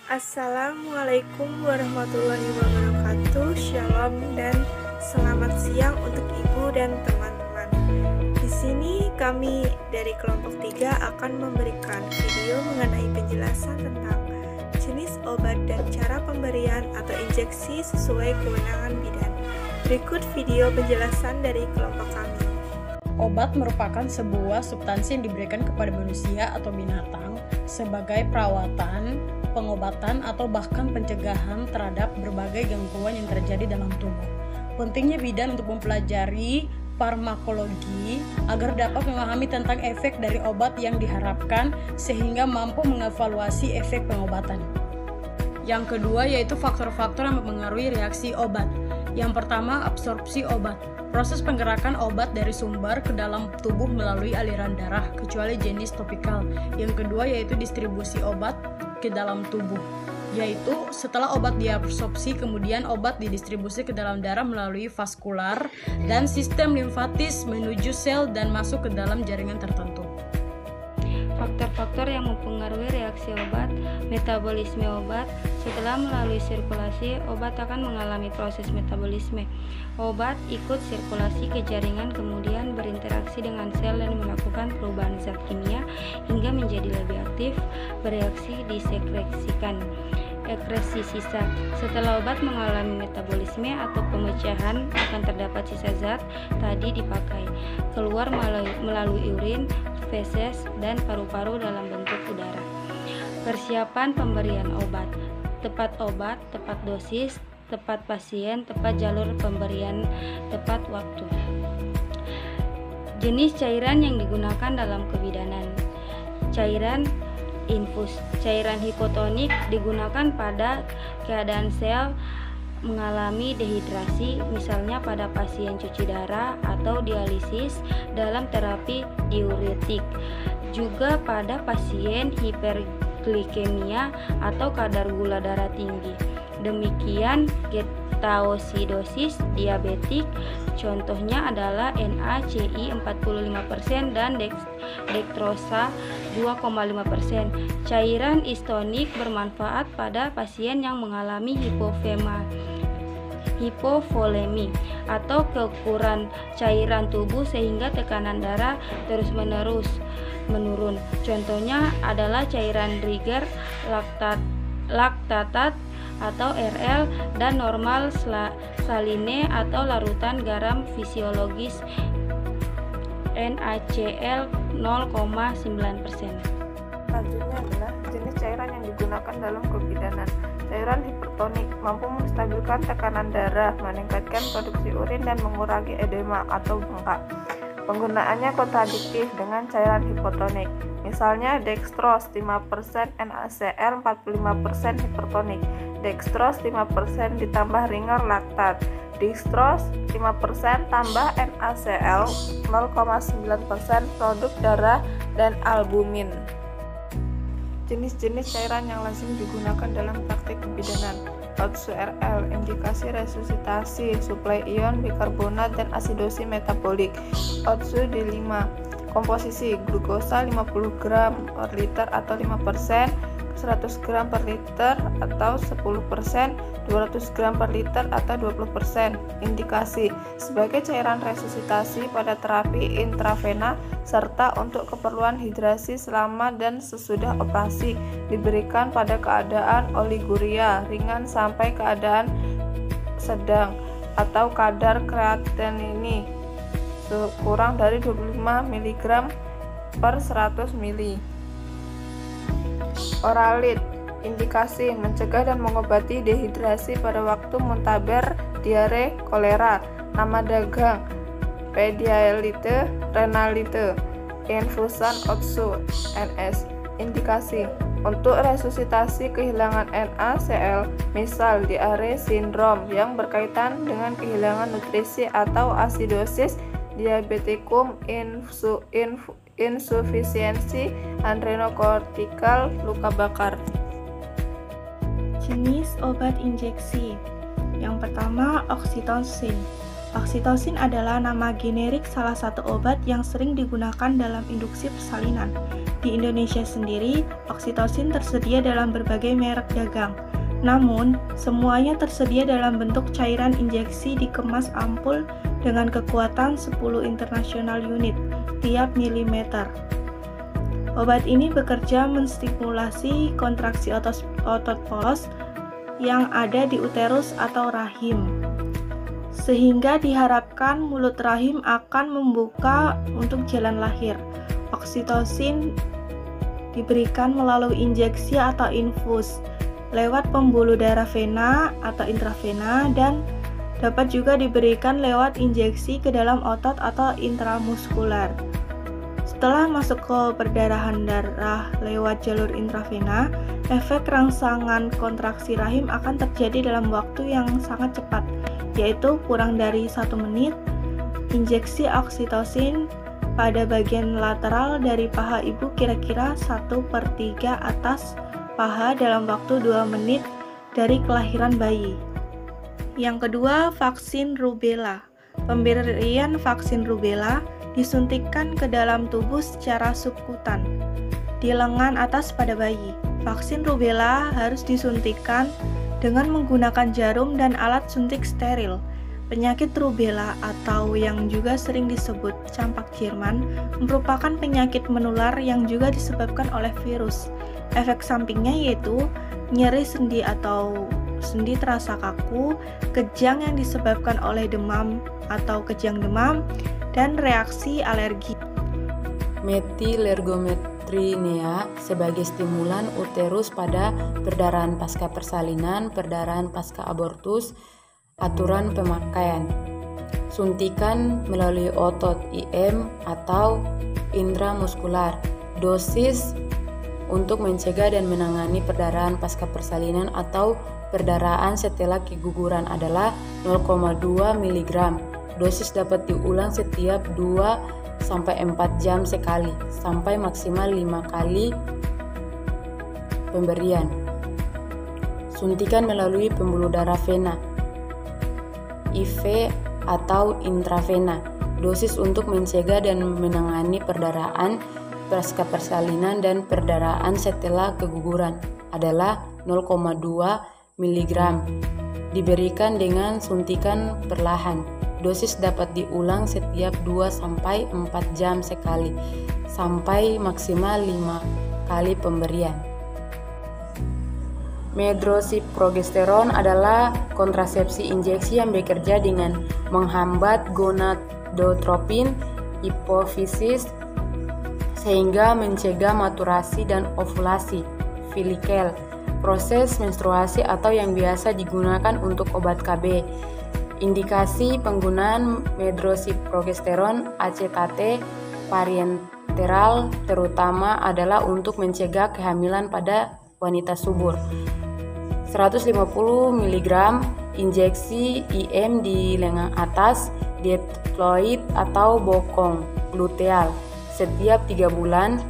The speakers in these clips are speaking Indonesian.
Assalamualaikum warahmatullahi wabarakatuh. Shalom dan selamat siang untuk ibu dan teman-teman. Di sini kami dari kelompok 3 akan memberikan video mengenai penjelasan tentang jenis obat dan cara pemberian atau injeksi sesuai kewenangan bidan. Berikut video penjelasan dari kelompok kami. Obat merupakan sebuah substansi yang diberikan kepada manusia atau binatang sebagai perawatan, pengobatan, atau bahkan pencegahan terhadap berbagai gangguan yang terjadi dalam tubuh. Pentingnya bidan untuk mempelajari farmakologi agar dapat memahami tentang efek dari obat yang diharapkan sehingga mampu mengevaluasi efek pengobatan. Yang kedua yaitu faktor-faktor yang mempengaruhi reaksi obat. Yang pertama, absorpsi obat. Proses penggerakan obat dari sumber ke dalam tubuh melalui aliran darah, kecuali jenis topikal. Yang kedua yaitu distribusi obat ke dalam tubuh, yaitu setelah obat diabsorpsi, kemudian obat didistribusi ke dalam darah melalui vaskular dan sistem limfatis menuju sel dan masuk ke dalam jaringan tertentu. Faktor-faktor yang mempengaruhi reaksi obat. Metabolisme obat. Setelah melalui sirkulasi, obat akan mengalami proses metabolisme. Obat ikut sirkulasi ke jaringan, kemudian berinteraksi dengan sel dan melakukan perubahan zat kimia hingga menjadi lebih aktif, bereaksi disekresikan. Ekresi sisa. Setelah obat mengalami metabolisme atau pemecahan, akan terdapat sisa zat tadi dipakai keluar melalui urin, feses, dan paru-paru dalam bentuk udara. Persiapan pemberian obat. Tepat obat, tepat dosis, tepat pasien, tepat jalur pemberian, tepat waktu. Jenis cairan yang digunakan dalam kebidanan. Cairan infus. Cairan hipotonik digunakan pada keadaan sel mengalami dehidrasi, misalnya pada pasien cuci darah atau dialisis dalam terapi diuretik. Juga pada pasien hiperglikemia atau kadar gula darah tinggi. Demikian ketoasidosis diabetik, contohnya adalah NaCl 45% dan dektrosa 2,5%. Cairan istonik bermanfaat pada pasien yang mengalami hipovolemi atau kekurangan cairan tubuh sehingga tekanan darah terus-menerus menurun. Contohnya adalah cairan Riger, laktatat atau RL, dan normal saline atau larutan garam fisiologis NaCl 0,9%. Selanjutnya adalah jenis cairan yang digunakan dalam kebidanan. Cairan hipertonik mampu menstabilkan tekanan darah, meningkatkan produksi urin, dan mengurangi edema atau bengkak. Penggunaannya kontradiktif dengan cairan hipotonik. Misalnya dextrose 5%, NaCl 45% hipertonik. Dextrose 5% ditambah Ringer laktat. Dextrose 5% tambah NaCl 0,9% produk darah dan albumin. Jenis-jenis cairan yang lazim digunakan dalam praktik kebidanan. Otsu RL, indikasi resusitasi, suplai ion, bikarbonat, dan asidosi metabolik. Otsu D5, komposisi glukosa 50 gram per liter atau 5%, 100 gram per liter atau 10%, 200 gram per liter atau 20%. Indikasi sebagai cairan resusitasi pada terapi intravena serta untuk keperluan hidrasi selama dan sesudah operasi, diberikan pada keadaan oliguria ringan sampai keadaan sedang atau kadar kreatinine kurang dari 25 mg per 100 ml. Oralit, indikasi mencegah dan mengobati dehidrasi pada waktu muntaber, diare, kolera. Nama dagang Pedialyte Renalite. Infusan Otsu NS. Indikasi untuk resusitasi kehilangan NaCl, misal diare sindrom yang berkaitan dengan kehilangan nutrisi atau asidosis diabetikum insufisiensi adrenokortikal, luka bakar. Jenis obat injeksi. Yang pertama, oksitosin. Oksitosin adalah nama generik salah satu obat yang sering digunakan dalam induksi persalinan. Di Indonesia sendiri, oksitosin tersedia dalam berbagai merek dagang. Namun, semuanya tersedia dalam bentuk cairan injeksi dikemas ampul dengan kekuatan 10 internasional unit tiap milimeter. Obat ini bekerja menstimulasi kontraksi otot polos yang ada di uterus atau rahim, sehingga diharapkan mulut rahim akan membuka untuk jalan lahir. Oksitosin diberikan melalui injeksi atau infus, lewat pembuluh darah vena atau intravena, dan dapat juga diberikan lewat injeksi ke dalam otot atau intramuskular. Setelah masuk ke perdarahan darah lewat jalur intravena, efek rangsangan kontraksi rahim akan terjadi dalam waktu yang sangat cepat, yaitu kurang dari 1 menit. Injeksi oksitosin pada bagian lateral dari paha ibu kira-kira 1/3 atas paha dalam waktu 2 menit dari kelahiran bayi. Yang kedua, vaksin rubella. Pemberian vaksin rubella disuntikkan ke dalam tubuh secara subkutan di lengan atas pada bayi. Vaksin rubella harus disuntikkan dengan menggunakan jarum dan alat suntik steril. Penyakit rubella atau yang juga sering disebut campak Jerman merupakan penyakit menular yang juga disebabkan oleh virus. Efek sampingnya yaitu nyeri sendi atau sendi terasa kaku, kejang yang disebabkan oleh demam atau kejang demam, dan reaksi alergi. Metilergometrinea sebagai stimulan uterus pada perdarahan pasca persalinan, perdarahan pasca abortus, aturan pemakaian. Suntikan melalui otot IM atau intramuskular. Dosis untuk mencegah dan menangani perdarahan pasca persalinan atau perdarahan setelah keguguran adalah 0,2 mg. Dosis dapat diulang setiap 2-4 jam sekali, sampai maksimal 5 kali pemberian. Suntikan melalui pembuluh darah vena, IV atau intravena. Dosis untuk mencegah dan menangani perdarahan pasca persalinan dan perdarahan setelah keguguran adalah 0,2 mg. Diberikan dengan suntikan perlahan. Dosis dapat diulang setiap 2-4 jam sekali, sampai maksimal 5 kali pemberian. Medroxyprogesterone adalah kontrasepsi injeksi yang bekerja dengan menghambat gonadotropin hipofisis sehingga mencegah maturasi dan ovulasi folikel, proses menstruasi atau yang biasa digunakan untuk obat KB. Indikasi penggunaan medroxyprogesterone acetate parenteral terutama adalah untuk mencegah kehamilan pada wanita subur. 150 mg injeksi IM di lengan atas, diploid atau bokong gluteal setiap 3 bulan,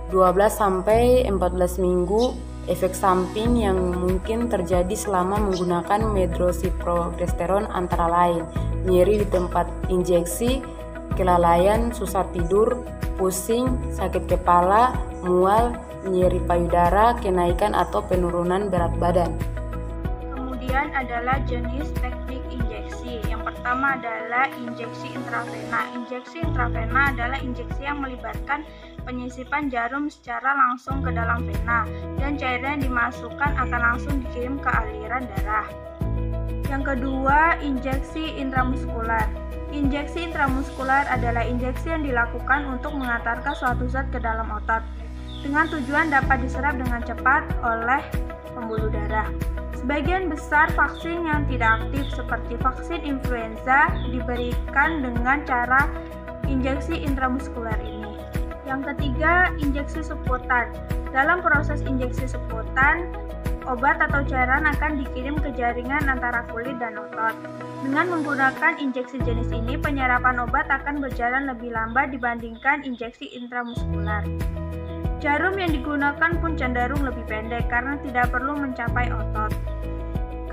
12-14 minggu. Efek samping yang mungkin terjadi selama menggunakan medroxyprogesterone antara lain nyeri di tempat injeksi, kelalaian, susah tidur, pusing, sakit kepala, mual, nyeri payudara, kenaikan atau penurunan berat badan. Kemudian adalah jenis teknik injeksi. Yang pertama adalah injeksi intravena. Injeksi intravena adalah injeksi yang melibatkan penyisipan jarum secara langsung ke dalam vena, dan cairan yang dimasukkan akan langsung dikirim ke aliran darah. Yang kedua, injeksi intramuskular. Injeksi intramuskular adalah injeksi yang dilakukan untuk mengantarkan suatu zat ke dalam otot, dengan tujuan dapat diserap dengan cepat oleh pembuluh darah. Sebagian besar vaksin yang tidak aktif seperti vaksin influenza diberikan dengan cara injeksi intramuskular ini. Yang ketiga, injeksi subkutan. Dalam proses injeksi subkutan, obat atau cairan akan dikirim ke jaringan antara kulit dan otot. Dengan menggunakan injeksi jenis ini, penyerapan obat akan berjalan lebih lambat dibandingkan injeksi intramuskular. Jarum yang digunakan pun cenderung lebih pendek karena tidak perlu mencapai otot.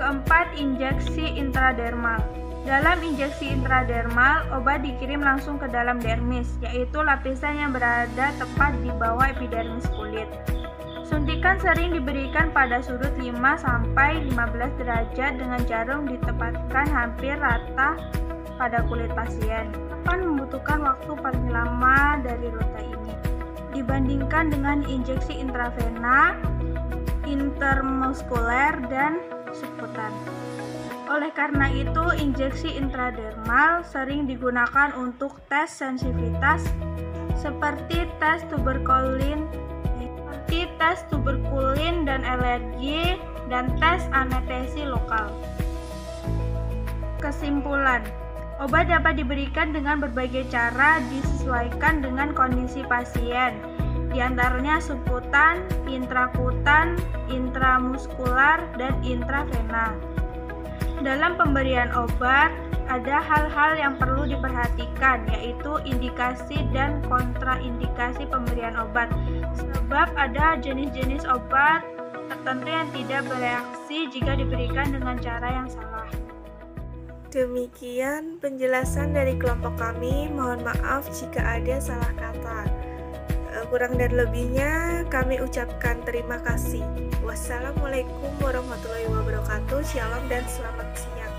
Keempat, injeksi intradermal. Dalam injeksi intradermal, obat dikirim langsung ke dalam dermis, yaitu lapisan yang berada tepat di bawah epidermis kulit. Suntikan sering diberikan pada sudut 5-15 derajat dengan jarum ditempatkan hampir rata pada kulit pasien. Akan membutuhkan waktu paling lama dari rute ini dibandingkan dengan injeksi intravena, intermuskuler, dan subkutan. Oleh karena itu, injeksi intradermal sering digunakan untuk tes sensitivitas seperti tes tuberkulin dan alergi, dan tes anestesi lokal. Kesimpulan, obat dapat diberikan dengan berbagai cara disesuaikan dengan kondisi pasien, di antaranya subkutan, intrakutan, intramuskular, dan intravena. Dalam pemberian obat, ada hal-hal yang perlu diperhatikan, yaitu indikasi dan kontraindikasi pemberian obat, sebab ada jenis-jenis obat tertentu yang tidak bereaksi jika diberikan dengan cara yang salah. Demikian penjelasan dari kelompok kami. Mohon maaf jika ada salah kata. Kurang dan lebihnya kami ucapkan terima kasih. Wassalamualaikum warahmatullahi wabarakatuh. Shalom dan selamat siang.